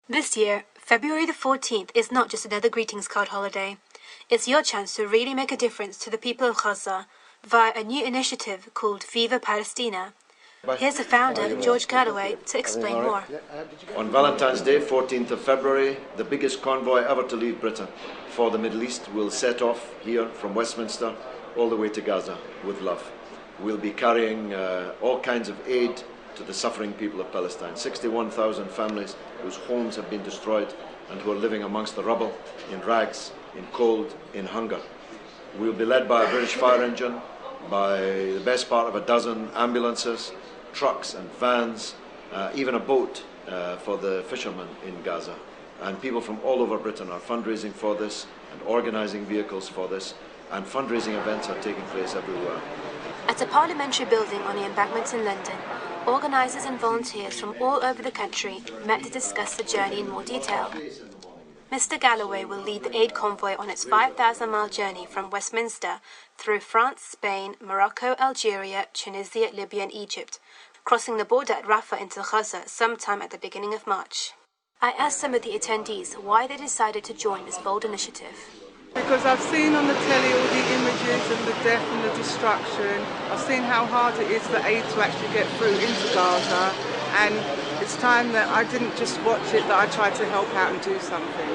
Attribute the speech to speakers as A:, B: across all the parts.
A: This year, February the 14th is not just another greetings card holiday. It's your chance to really make a difference to the people of Gaza via a new initiative called Viva Palestina. Here's the founder, George Galloway, to explain more.
B: On Valentine's Day, 14th of February, the biggest convoy ever to leave Britain for the Middle East will set off here from Westminster all the way to Gaza with love. We'll be carrying all kinds of aid to the suffering people of Palestine. 61,000 families whose homes have been destroyed and who are living amongst the rubble, in rags, in cold, in hunger. We'll be led by a British fire engine, by the best part of a dozen ambulances, trucks and vans, even a boat for the fishermen in Gaza. And people from all over Britain are fundraising for this and organising vehicles for this, and fundraising events are taking place everywhere.
A: At a parliamentary building on the embankment in London, organisers and volunteers from all over the country met to discuss the journey in more detail. Mr. Galloway will lead the aid convoy on its 5,000-mile journey from Westminster through France, Spain, Morocco, Algeria, Tunisia, Libya and Egypt, crossing the border at Rafah into Gaza sometime at the beginning of March. I asked some of the attendees why they decided to join this bold initiative.
C: Because I've seen on the telly all the images and the death and the destruction. I've seen how hard it is for aid to actually get through into Gaza, and it's time that I didn't just watch it, that I tried to help out and do something.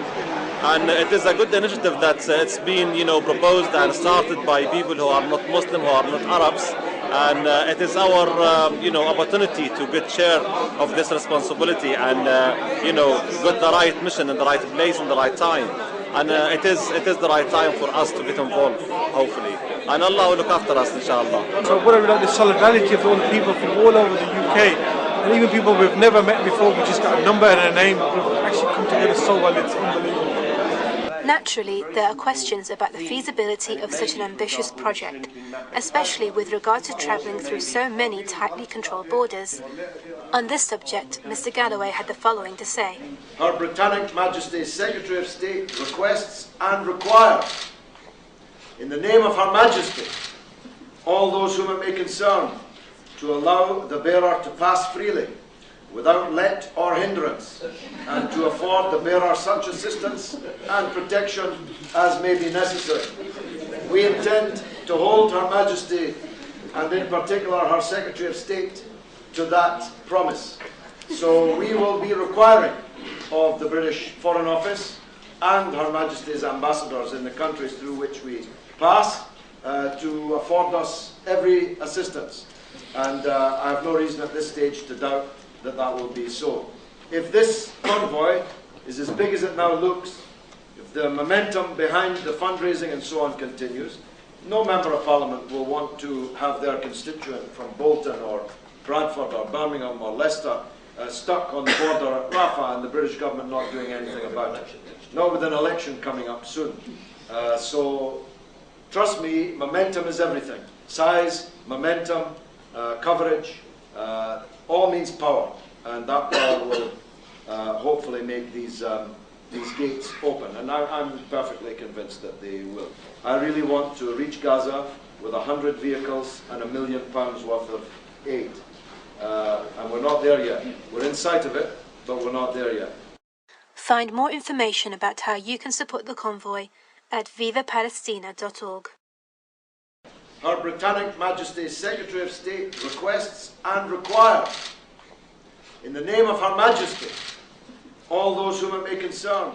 D: And it is a good initiative that it's been, proposed and started by people who are not Muslim, who are not Arabs, and it is our, opportunity to get share of this responsibility and, get the right mission in the right place in the right time. And it is the right time for us to get involved, hopefully. And Allah will look after us, inshallah.
E: So what I like the solidarity of all the people from all over the UK, and even people we've never met before, we just got a number and a name, we've actually come together so well, it's unbelievable.
A: Naturally, there are questions about the feasibility of such an ambitious project, especially with regard to travelling through so many tightly controlled borders. On this subject, Mr. Galloway had the following to say.
B: Her Britannic Majesty's Secretary of State requests and requires, in the name of Her Majesty, all those whom it may concern, to allow the bearer to pass freely, without let or hindrance, and to afford the bearer such assistance and protection as may be necessary. We intend to hold Her Majesty, and in particular her Secretary of State, to that promise. So we will be requiring of the British Foreign Office and Her Majesty's ambassadors in the countries through which we pass to afford us every assistance. And I have no reason at this stage to doubt that that will be so. If this convoy is as big as it now looks, if the momentum behind the fundraising and so on continues, no Member of Parliament will want to have their constituent from Bolton or Bradford or Birmingham or Leicester stuck on the border at Rafah and the British government not doing anything about it. Not with an election coming up soon. So trust me, momentum is everything. Size, momentum, coverage, all means power, and that power will hopefully make these gates open, and I'm perfectly convinced that they will. I really want to reach Gaza with 100 vehicles and £1 million worth of aid, and we're not there yet. We're in sight of it, but we're not there yet.
A: Find more information about how you can support the convoy at vivapalestina.org.
B: Her Britannic Majesty's Secretary of State requests and requires, in the name of Her Majesty, all those whom it may concern,